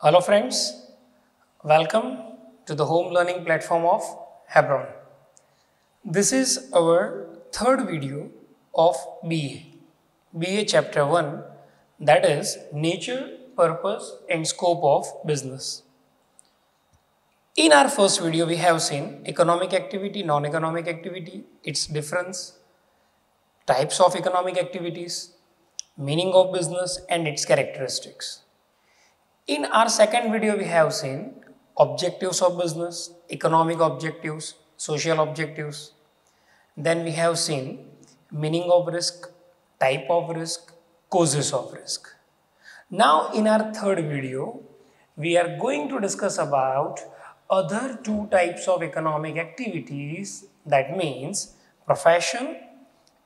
Hello friends, welcome to the home learning platform of Hebron. This is our third video of BA chapter 1, that is nature, purpose and scope of business. In our first video we have seen economic activity, non-economic activity, its difference, types of economic activities, meaning of business and its characteristics. In our second video, we have seen objectives of business, economic objectives, social objectives. Then we have seen meaning of risk, type of risk, causes of risk. Now in our third video, we are going to discuss about other two types of economic activities, that means profession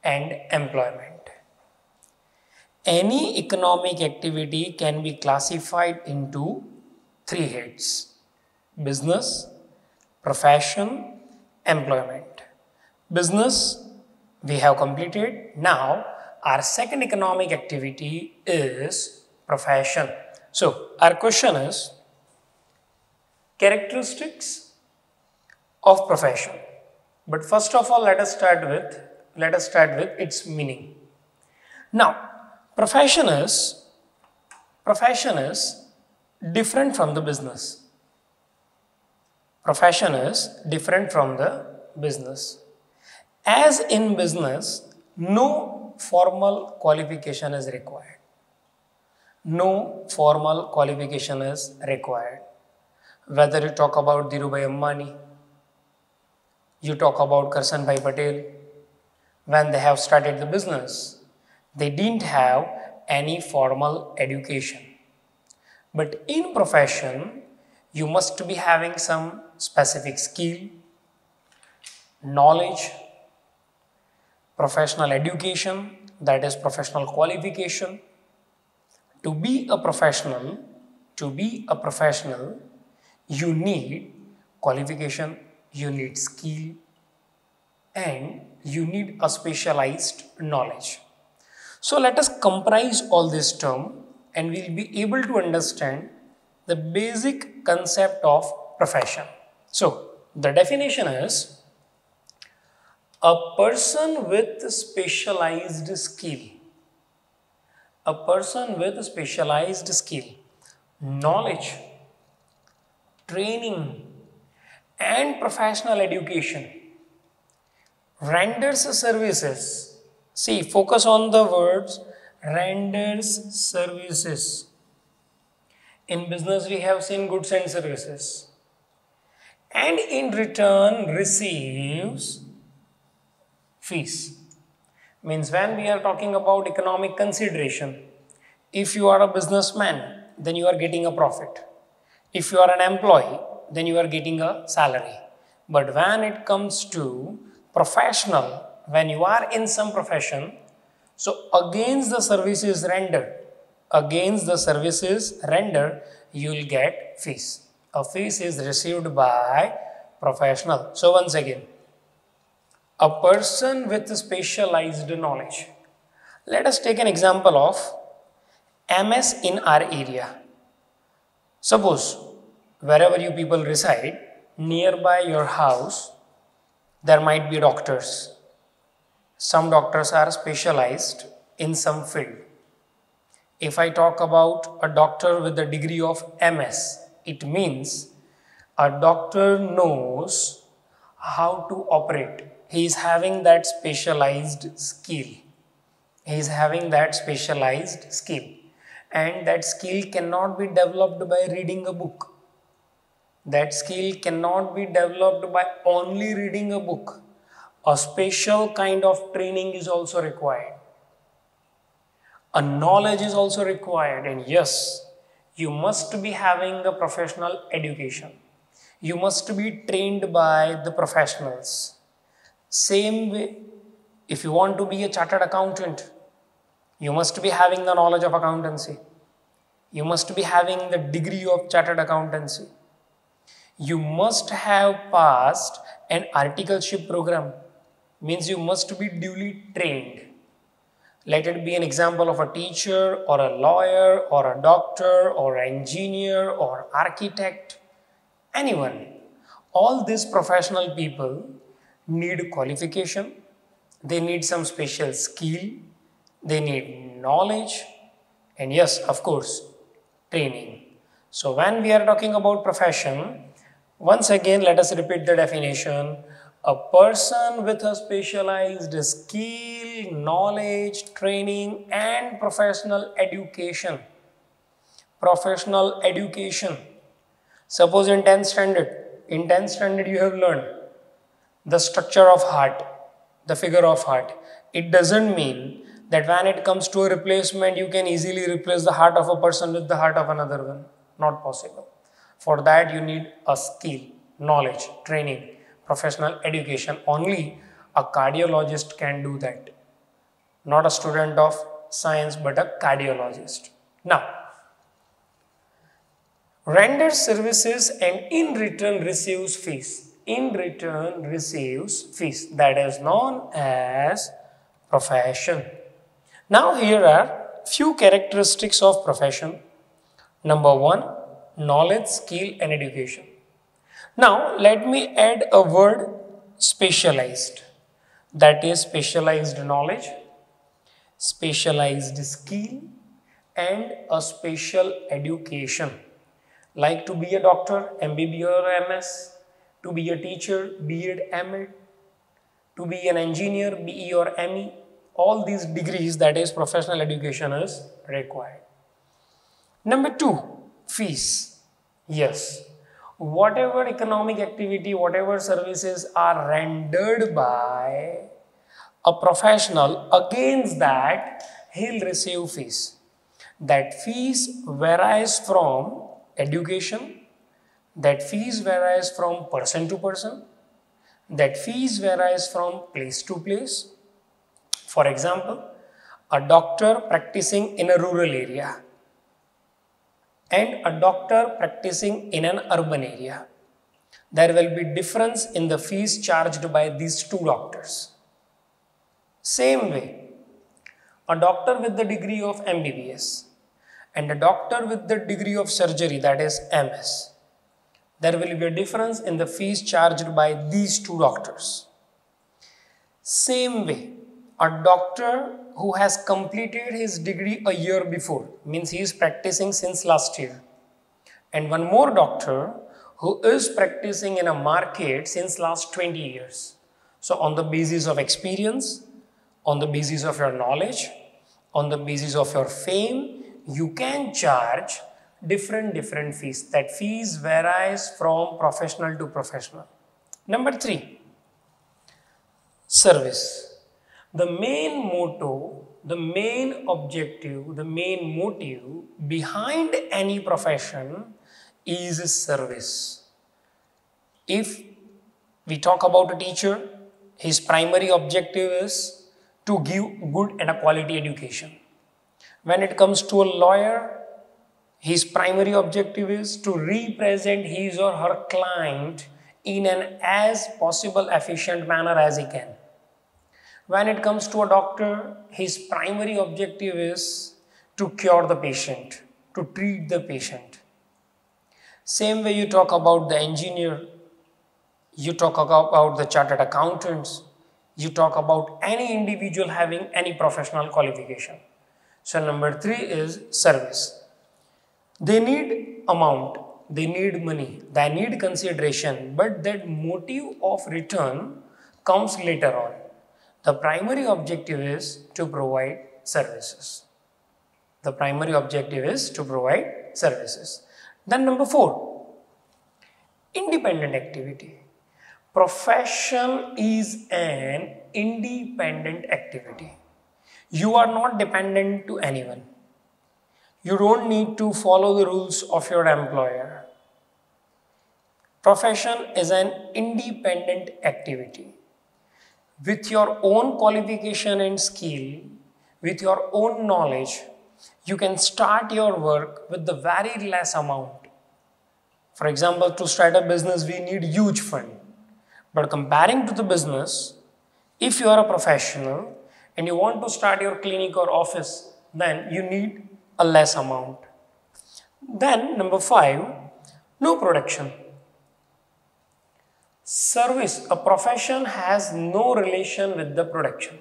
and employment. Any economic activity can be classified into three heads: business, profession, employment. Business we have completed. Now our second economic activity is profession. So our question is characteristics of profession. But first of all, let us start with its meaning. Now profession is different from the business. Profession is different from the business. As in business, no formal qualification is required. No formal qualification is required. Whether you talk about Dhirubhai Ambani, you talk about Karsanbhai Patel, when they have started the business, they didn't have any formal education. But in profession, you must be having some specific skill, knowledge, professional education, that is professional qualification. To be a professional, you need qualification, you need skill, and you need a specialized knowledge. So let us comprise all this term and we will be able to understand the basic concept of profession. So the definition is a person with specialized skill. A person with specialized skill, knowledge, training and professional education renders services. See, focus on the words renders services. In business, we have seen goods and services. And in return, receives fees. Means when we are talking about economic consideration, if you are a businessman, then you are getting a profit. If you are an employee, then you are getting a salary. But when it comes to professional, when you are in some profession, so against the services rendered, you will get fees. A fees is received by professional. So once again, a person with specialized knowledge. Let us take an example of MS in our area. Suppose wherever you people reside, nearby your house, there might be doctors. Some doctors are specialized in some field. If I talk about a doctor with the degree of MS, it means a doctor knows how to operate. He is having that specialized skill. And that skill cannot be developed by reading a book. That skill cannot be developed by only reading a book. A special kind of training is also required. A knowledge is also required, and yes, you must be having a professional education. You must be trained by the professionals. Same way, if you want to be a chartered accountant, you must be having the knowledge of accountancy. You must be having the degree of chartered accountancy. You must have passed an articleship program, means you must be duly trained. Let it be an example of a teacher or a lawyer or a doctor or an engineer or architect, anyone. All these professional people need qualification, they need some special skill, they need knowledge, and yes, of course, training. So when we are talking about profession, once again, let us repeat the definition. A person with a specialized skill, knowledge, training, and professional education. Professional education. Suppose in 10th standard you have learned the structure of heart, the figure of heart. It doesn't mean that when it comes to a replacement, you can easily replace the heart of a person with the heart of another one. Not possible. For that, you need a skill, knowledge, training, professional education. Only a cardiologist can do that. Not a student of science, but a cardiologist. Now, renders services and in return receives fees. In return receives fees. That is known as profession. Now here are few characteristics of profession. Number one, knowledge, skill and education. Now let me add a word specialized. That is specialized knowledge, specialized skill and a special education. Like to be a doctor, MBBS or MS, to be a teacher, B.Ed, M.Ed, to be an engineer, BE or ME, all these degrees, that is professional education, is required. Number two, fees. Yes, whatever economic activity, whatever services are rendered by a professional, against that he'll receive fees. That fees varies from education, that fees varies from person to person, that fees varies from place to place. For example, a doctor practicing in a rural area and a doctor practicing in an urban area, there will be difference in the fees charged by these two doctors. Same way, a doctor with the degree of MBBS and a doctor with the degree of surgery, that is MS, there will be a difference in the fees charged by these two doctors. Same way, a doctor who has completed his degree a year before, means he is practicing since last year, and one more doctor who is practicing in a market since last 20 years. So on the basis of experience, on the basis of your knowledge, on the basis of your fame, you can charge different fees. That fees varies from professional to professional. Number three, service. The main motto, the main objective, the main motive behind any profession is service. If we talk about a teacher, his primary objective is to give good and a quality education. When it comes to a lawyer, his primary objective is to represent his or her client in an as possible efficient manner as he can. When it comes to a doctor, his primary objective is to cure the patient, to treat the patient. Same way you talk about the engineer, you talk about the chartered accountants, you talk about any individual having any professional qualification. So number three is service. They need amount, they need money, they need consideration, but that motive of return comes later on. The primary objective is to provide services. The primary objective is to provide services. Then number four, independent activity. Profession is an independent activity. You are not dependent to anyone. You don't need to follow the rules of your employer. Profession is an independent activity. With your own qualification and skill, with your own knowledge, you can start your work with the very less amount. For example, to start a business, we need huge fund. But comparing to the business, if you are a professional, and you want to start your clinic or office, then you need a less amount. Then number 5, no production. Service, a profession has no relation with the production.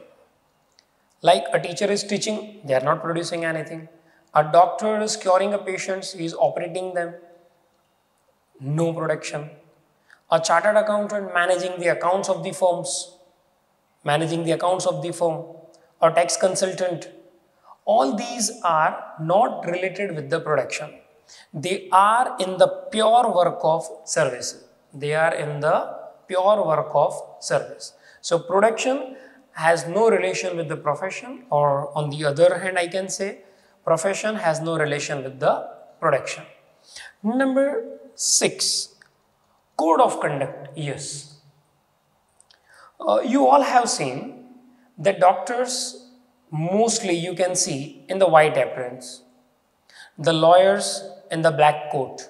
Like a teacher is teaching, they are not producing anything. A doctor is curing a patient, he is operating them. No production. A chartered accountant managing the accounts of the firms, managing the accounts of the firm. A tax consultant. All these are not related with the production. They are in the pure work of service. They are in the pure work of service. So production has no relation with the profession, or on the other hand I can say profession has no relation with the production. Number 6, code of conduct. Yes, you all have seen that doctors mostly you can see in the white aprons, the lawyers in the black coat.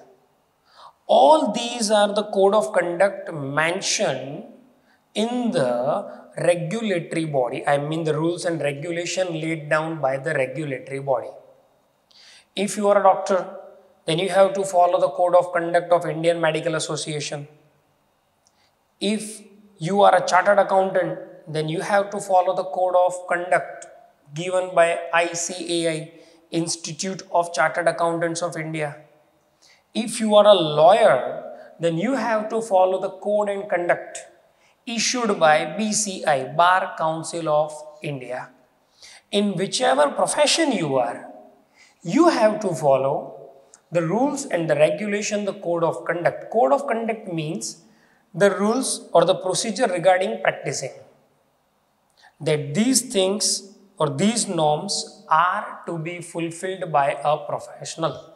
All these are the code of conduct mentioned in the regulatory body, I mean the rules and regulation laid down by the regulatory body. If you are a doctor, then you have to follow the code of conduct of Indian Medical Association. If you are a chartered accountant, then you have to follow the code of conduct given by ICAI, Institute of Chartered Accountants of India. If you are a lawyer, then you have to follow the code and conduct issued by BCI, Bar Council of India. In whichever profession you are, you have to follow the rules and the regulation, the code of conduct. Code of conduct means the rules or the procedure regarding practicing. That these things or these norms are to be fulfilled by a professional.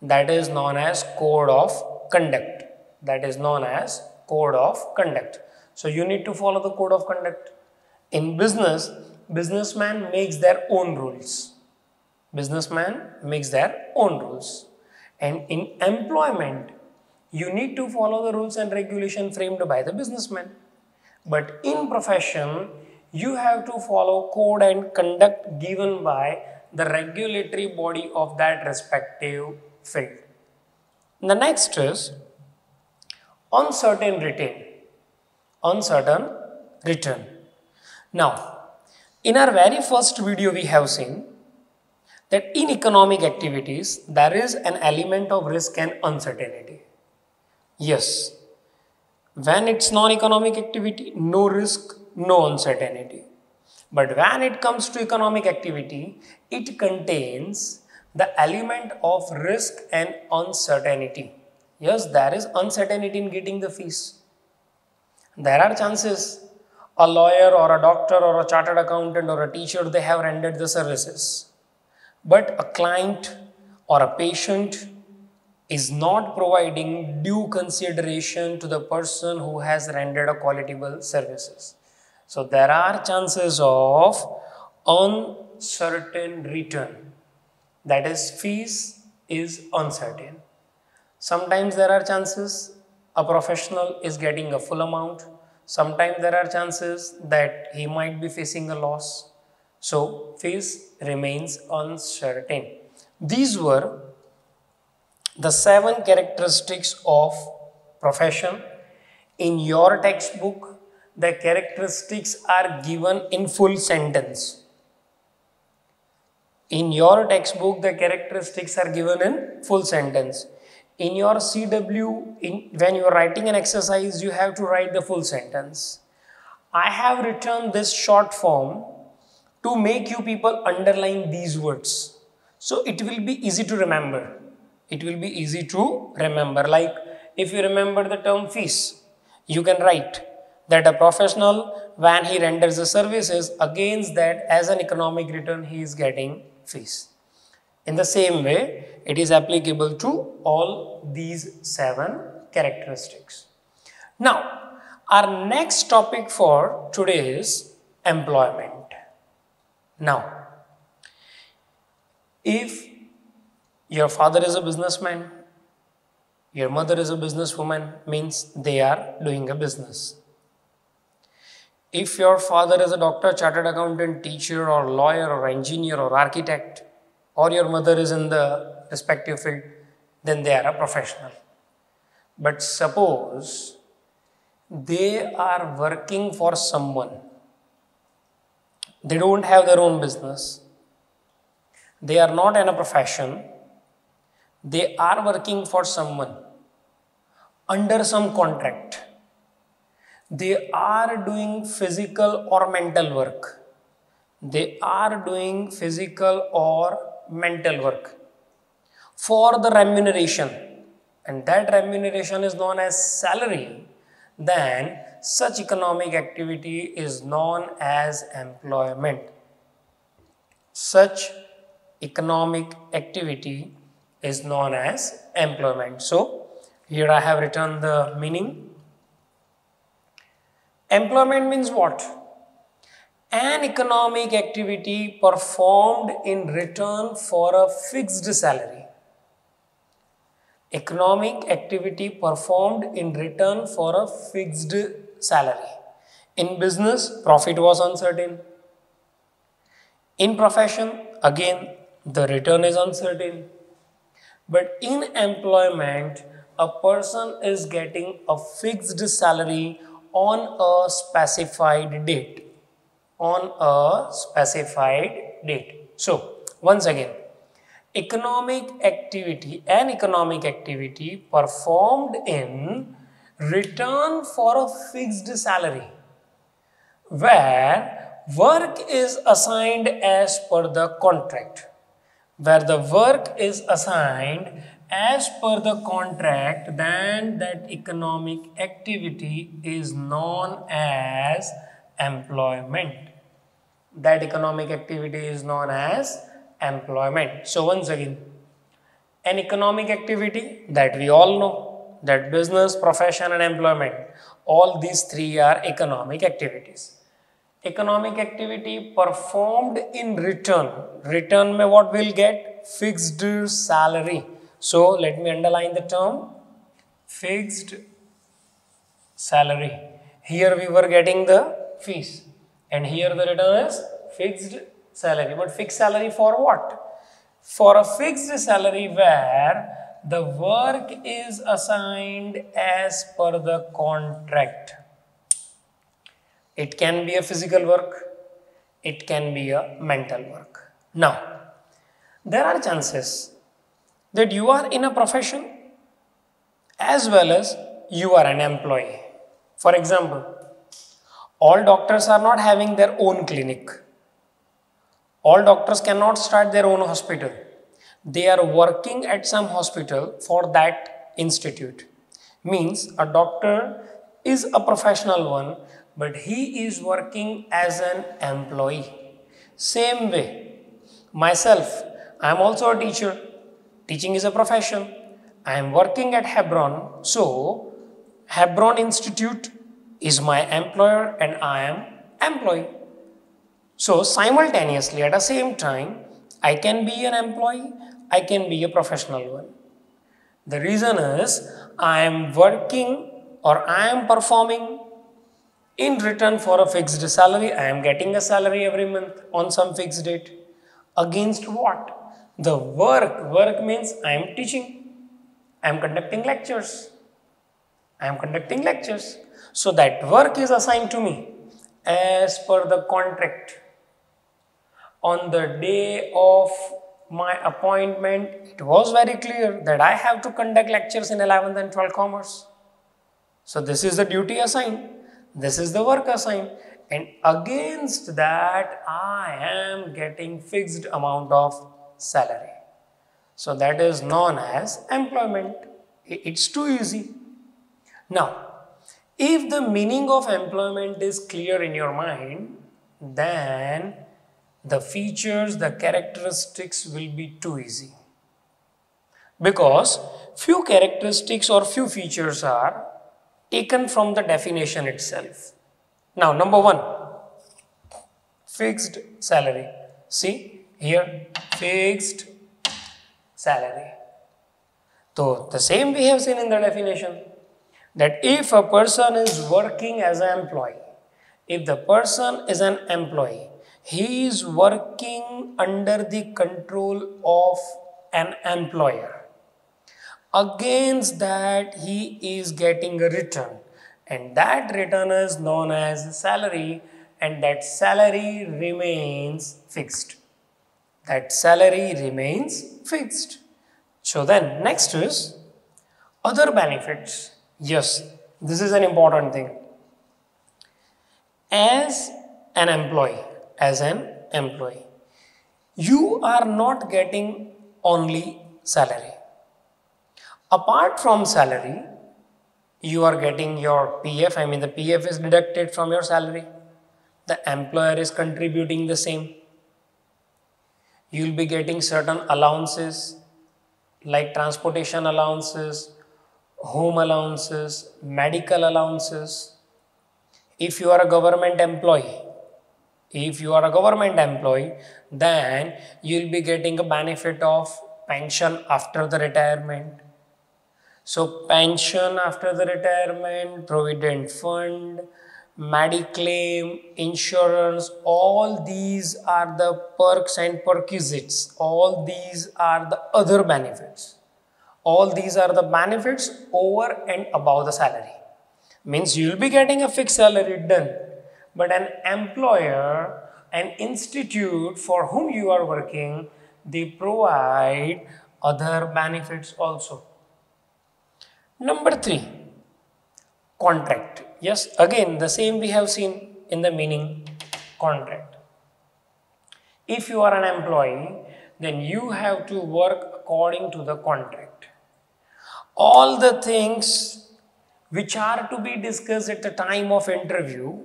That is known as code of conduct. That is known as code of conduct. So you need to follow the code of conduct. In business, businessman makes their own rules. Businessman makes their own rules. And in employment, you need to follow the rules and regulation framed by the businessman. But in profession, you have to follow code and conduct given by the regulatory body of that respective field. The next is uncertain return. Uncertain return. Now, in our very first video we have seen that in economic activities there is an element of risk and uncertainty. Yes, when it's non-economic activity, no risk, no uncertainty. But when it comes to economic activity, it contains the element of risk and uncertainty. Yes, there is uncertainty in getting the fees. There are chances a lawyer or a doctor or a chartered accountant or a teacher, they have rendered the services. But a client or a patient is not providing due consideration to the person who has rendered a qualitable services. So there are chances of uncertain return. That is, fees is uncertain. Sometimes there are chances a professional is getting a full amount. Sometimes there are chances that he might be facing a loss. So fees remains uncertain. These were the 7 characteristics of profession. In your textbook, the characteristics are given in full sentence. In your textbook, the characteristics are given in full sentence. In your CW, when you are writing an exercise, you have to write the full sentence. I have written this short form to make you people underline these words. So it will be easy to remember. It will be easy to remember. Like if you remember the term fees, you can write that a professional, when he renders the services, against that as an economic return, he is getting fees. In the same way, it is applicable to all these 7 characteristics. Now, our next topic for today is employment. Now, if your father is a businessman, your mother is a businesswoman, means they are doing a business. If your father is a doctor, chartered accountant, teacher or lawyer or engineer or architect, or your mother is in the respective field, then they are a professional. But suppose they are working for someone, they don't have their own business, they are not in a profession, they are working for someone under some contract. They are doing physical or mental work. They are doing physical or mental work for the remuneration, and that remuneration is known as salary. Then such economic activity is known as employment. Such economic activity is known as employment. So here I have written the meaning. Employment means what? An economic activity performed in return for a fixed salary. Economic activity performed in return for a fixed salary. In business, profit was uncertain. In profession, again, the return is uncertain. But in employment, a person is getting a fixed salary on a specified date. On a specified date. So, once again, an economic activity performed in return for a fixed salary, where work is assigned as per the contract. Where the work is assigned as per the contract, then that economic activity is known as employment. That economic activity is known as employment. So once again, an economic activity that we all know, that business, profession and employment, all these three are economic activities. Economic activity performed in return. Return mein what we'll get? Fixed salary. So let me underline the term fixed salary. Here we were getting the fees, and here the return is fixed salary. But fixed salary for what? For a fixed salary where the work is assigned as per the contract. It can be a physical work, it can be a mental work. Now, there are chances that you are in a profession as well as you are an employee. For example, all doctors are not having their own clinic. All doctors cannot start their own hospital. They are working at some hospital for that institute. Means a doctor is a professional one, but he is working as an employee. Same way, myself, I am also a teacher. Teaching is a profession. I am working at Hebron. So, Hebron Institute is my employer and I am employee. So, simultaneously at the same time, I can be an employee, I can be a professional one. The reason is I am working or I am performing in return for a fixed salary. I am getting a salary every month on some fixed date. Against what? The work. Work means I am teaching. I am conducting lectures. So that work is assigned to me as per the contract. On the day of my appointment, it was very clear that I have to conduct lectures in 11th and 12th commerce. So this is the duty assigned. This is the work assigned. And against that, I am getting fixed amount of salary. So that is known as employment. It's too easy. Now, if the meaning of employment is clear in your mind, then the features, the characteristics will be too easy. Because few characteristics or few features are taken from the definition itself. Now, number one, fixed salary. See here, fixed salary. So, the same we have seen in the definition, that if a person is working as an employee If the person is an employee, he is working under the control of an employer. Against that, he is getting a return, and that return is known as salary, and that salary remains fixed. That salary remains fixed. So then next is other benefits. Yes, this is an important thing. As an employee, you are not getting only salary. Apart from salary, you are getting your PF. I mean, the PF is deducted from your salary. The employer is contributing the same. You will be getting certain allowances like transportation allowances, home allowances, medical allowances. If you are a government employee, then you will be getting a benefit of pension after the retirement. So pension after the retirement, provident fund, mediclaim, insurance, all these are the perks and perquisites. All these are the other benefits. All these are the benefits over and above the salary. Means you will be getting a fixed salary done. But an employer, an institute for whom you are working, they provide other benefits also. Number 3, contract. Yes, again the same we have seen in the meaning, contract. If you are an employee, then you have to work according to the contract. All the things which are to be discussed at the time of interview,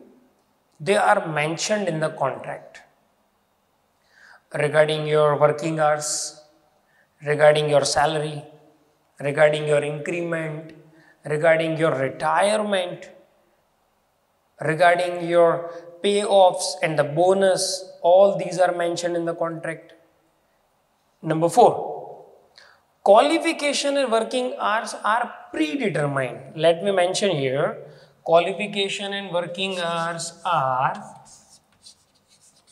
they are mentioned in the contract. Regarding your working hours, regarding your salary, regarding your increment, regarding your retirement, regarding your payoffs and the bonus, all these are mentioned in the contract. Number 4, qualification and working hours are predetermined. Let me mention here, qualification and working hours are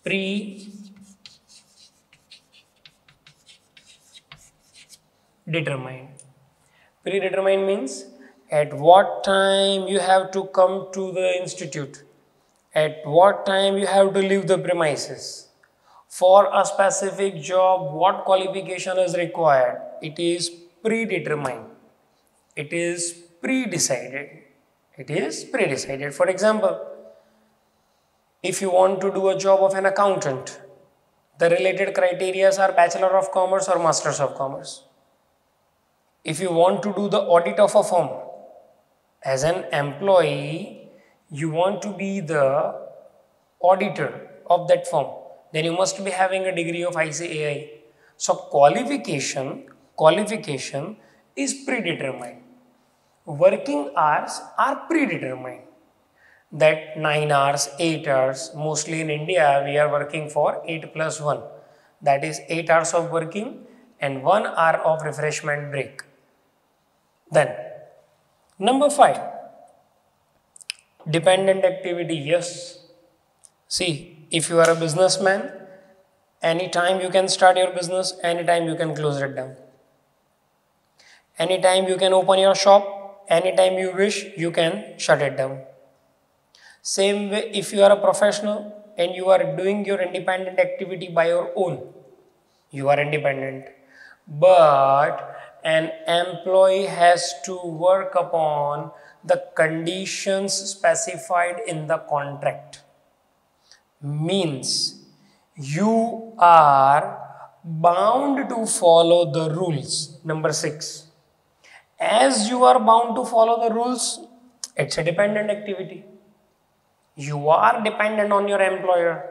predetermined. Predetermined means at what time you have to come to the institute, at what time you have to leave the premises. For a specific job, what qualification is required? It is predetermined. It is pre-decided. It is pre-decided. For example, if you want to do a job of an accountant, the related criteria are Bachelor of Commerce or Masters of Commerce. If you want to do the audit of a firm, as an employee, you want to be the auditor of that firm, then you must be having a degree of ICAI. So qualification is predetermined. Working hours are predetermined. That 9 hours, 8 hours, mostly in India we are working for 8 plus 1. That is 8 hours of working and 1 hour of refreshment break. Then number 5, dependent activity. Yes, see, if you are a businessman, anytime you can start your business, anytime you can close it down. Anytime you can open your shop, anytime you wish, you can shut it down. Same way, if you are a professional and you are doing your independent activity by your own, you are independent. But an employee has to work upon the conditions specified in the contract. Means you are bound to follow the rules. Number 6, as you are bound to follow the rules, it's a dependent activity. You are dependent on your employer.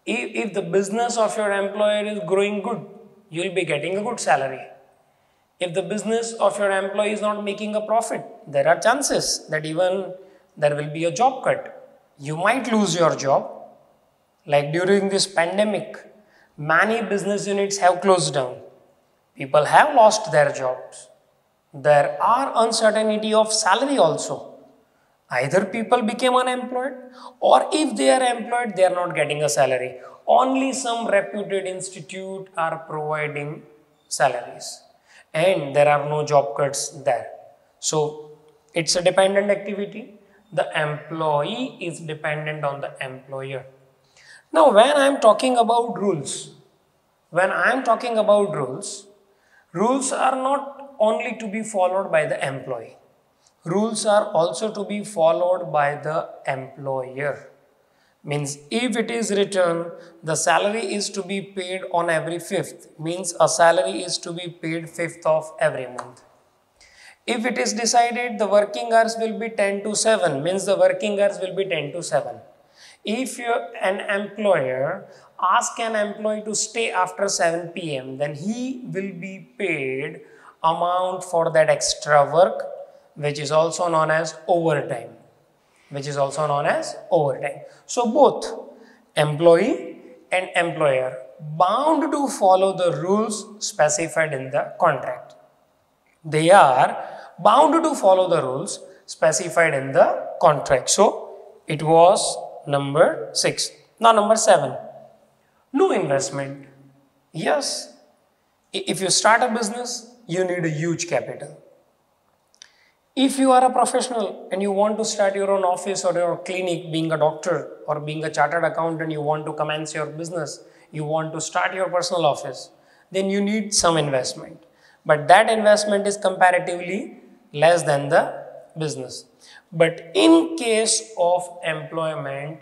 If the business of your employer is growing good, you will be getting a good salary. If the business of your employee is not making a profit, there are chances that even there will be a job cut. You might lose your job. Like during this pandemic, many business units have closed down. People have lost their jobs. There are uncertainty of salary also. Either people became unemployed, or if they are employed, they are not getting a salary. Only some reputed institute are providing salaries, and there are no job cuts there. So it's a dependent activity. The employee is dependent on the employer. Now, when I am talking about rules, rules are not only to be followed by the employee. Rules are also to be followed by the employer. Means if it is written the salary is to be paid on every 5th, means a salary is to be paid 5th of every month. If it is decided the working hours will be 10 to 7, means the working hours will be 10 to 7. If an employer asks an employee to stay after 7 p.m., then he will be paid amount for that extra work, which is also known as overtime. So both employee and employer bound to follow the rules specified in the contract. They are bound to follow the rules specified in the contract. So it was number 6. Now number 7, no investment. Yes, if you start a business, you need a huge capital. If you are a professional and you want to start your own office or your clinic, being a doctor or being a chartered accountant, you want to commence your business, you want to start your personal office, then you need some investment. But that investment is comparatively less than the business. But in case of employment,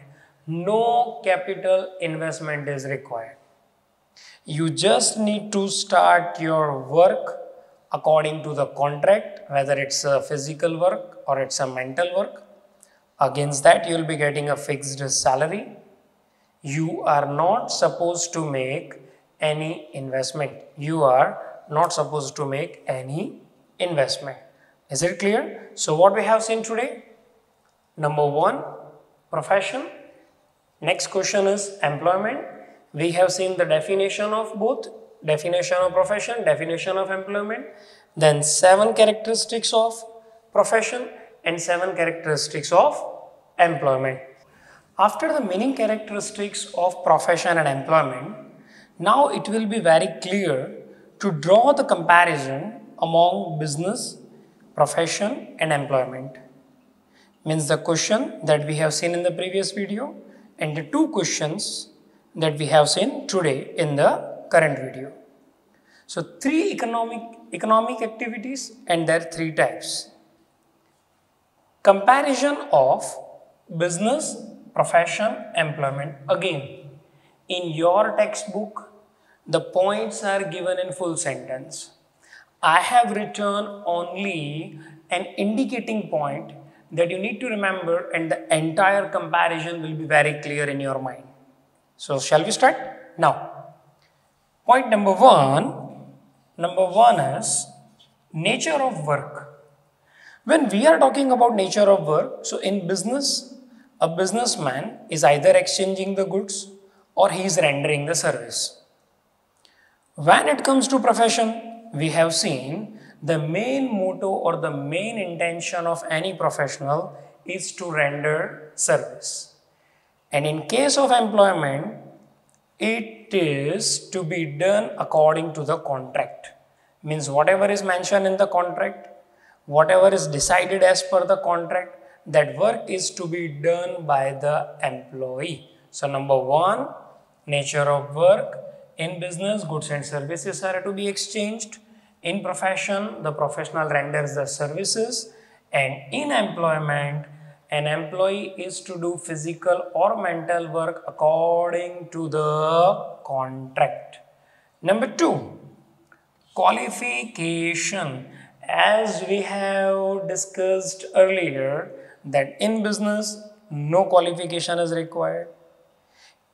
no capital investment is required. You just need to start your work according to the contract, whether it's a physical work or it's a mental work. Against that, you will be getting a fixed salary. You are not supposed to make any investment. Is it clear? So what we have seen today? Number 1, profession. Next question is employment. We have seen the definition of both, definition of profession, definition of employment, then 7 characteristics of profession and 7 characteristics of employment. After the meaning characteristics of profession and employment, now it will be very clear to draw the comparison among business, profession and employment. Means the question that we have seen in the previous video and the 2 questions that we have seen today in the current video. So 3 economic activities and there are 3 types. Comparison of business, profession, employment. Again, in your textbook, the points are given in full sentence. I have written only an indicating point that you need to remember, and the entire comparison will be very clear in your mind. So shall we start? Now, point number one is nature of work. When we are talking about nature of work, so in business, a businessman is either exchanging the goods or he is rendering the service. When it comes to profession, we have seen the main motto or the main intention of any professional is to render service. And in case of employment, it is to be done according to the contract. Means whatever is mentioned in the contract, whatever is decided as per the contract, that work is to be done by the employee. So number 1, nature of work. In business, goods and services are to be exchanged. In profession, the professional renders the services. And in employment, an employee is to do physical or mental work according to the contract. Number 2, qualification. As we have discussed earlier, that in business, no qualification is required.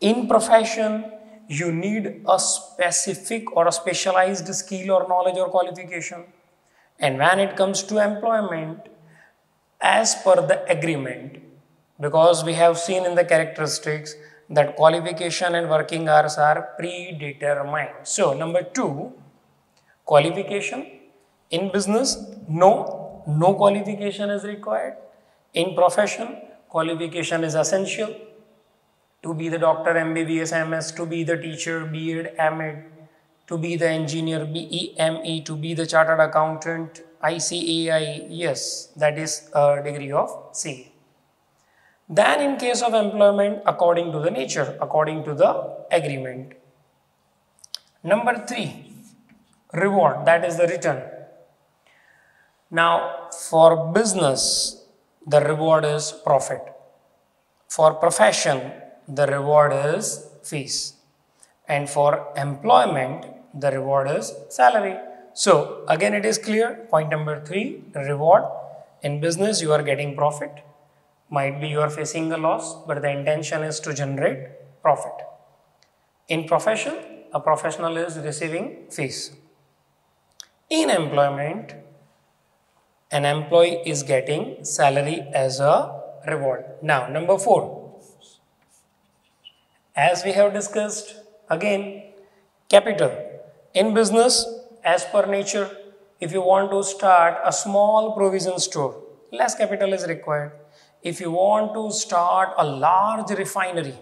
In profession, you need a specific or a specialized skill or knowledge or qualification. And when it comes to employment, as per the agreement, because we have seen in the characteristics that qualification and working hours are predetermined. So number 2, qualification. In business, no qualification is required. In profession, qualification is essential. To be the doctor, MBBS, MS, to be the teacher, B.Ed, M.Ed, to be the engineer, BEME, to be the chartered accountant, ICAI, yes, that is a degree of CA. Then in case of employment, according to the nature, according to the agreement. Number 3, reward, that is the return. Now, for business, the reward is profit. For profession, the reward is fees. And for employment, the reward is salary. So, again it is clear. Point number 3, reward. In business, you are getting profit. Might be you are facing a loss, but the intention is to generate profit. In profession, a professional is receiving fees. In employment, an employee is getting salary as a reward. Now, number 4. As we have discussed, again, capital. In business, as per nature, if you want to start a small provision store, less capital is required. If you want to start a large refinery,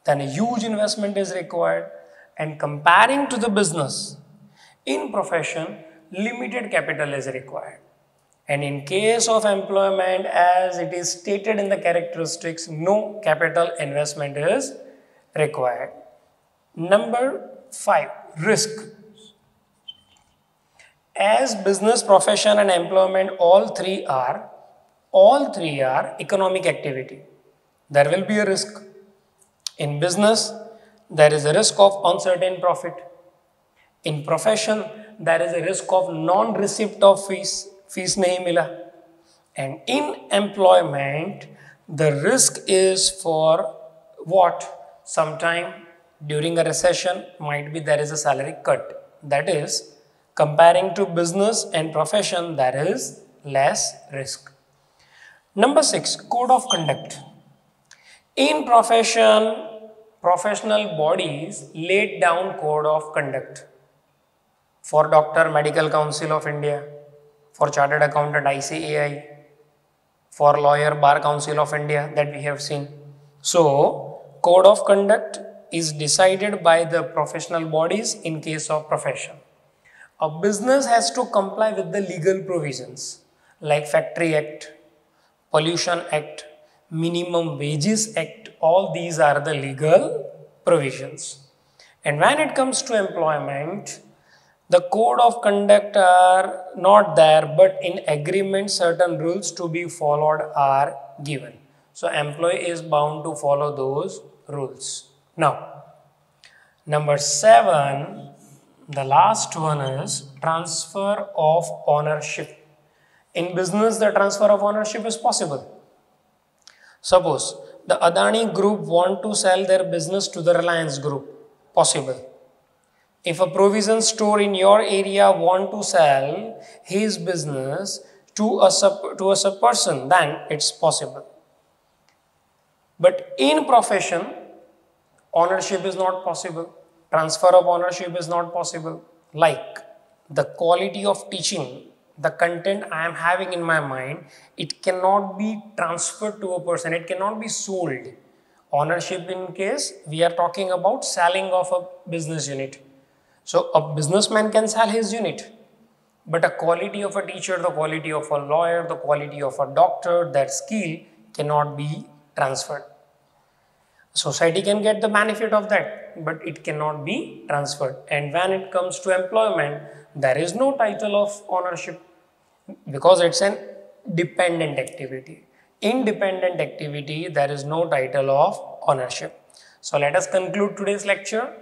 then a huge investment is required. And comparing to the business, in profession, limited capital is required. And in case of employment, as it is stated in the characteristics, no capital investment is required. Number 5, risk. As business, profession and employment, all three are economic activity. There will be a risk. In business, there is a risk of uncertain profit. In profession, there is a risk of non-receipt of fees nahi mila. And in employment, the risk is for what? Sometime during a recession, might be there is a salary cut. That is, comparing to business and profession, there is less risk. Number 6, code of conduct. In profession, professional bodies laid down code of conduct. For Doctor, Medical Council of India. For Chartered Accountant, ICAI. For Lawyer, Bar Council of India, that we have seen. So, code of conduct is decided by the professional bodies in case of profession. A business has to comply with the legal provisions like Factory Act, Pollution Act, Minimum Wages Act. All these are the legal provisions. And when it comes to employment, the code of conduct are not there, but in agreement certain rules to be followed are given. So employee is bound to follow those rules. Now, number 7, the last one is transfer of ownership. In business, the transfer of ownership is possible. Suppose the Adani Group want to sell their business to the Reliance Group. Possible. If a provision store in your area want to sell his business to a person, then it's possible. But in profession, ownership is not possible. Transfer of ownership is not possible. Like the quality of teaching, the content I am having in my mind, it cannot be transferred to a person. It cannot be sold. Ownership in case we are talking about selling of a business unit. So a businessman can sell his unit, but a quality of a teacher, the quality of a lawyer, the quality of a doctor, that skill cannot be transferred. Society can get the benefit of that, but it cannot be transferred. And when it comes to employment, there is no title of ownership because it's an dependent activity. In dependent activity, there is no title of ownership. So let us conclude today's lecture.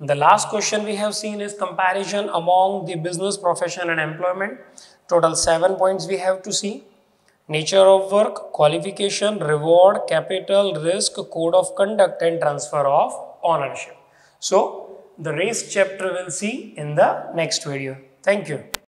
The last question we have seen is comparison among the business, profession and employment. Total 7 points we have to see. Nature of work, qualification, reward, capital, risk, code of conduct and transfer of ownership. So, the rest chapter we'll see in the next video. Thank you.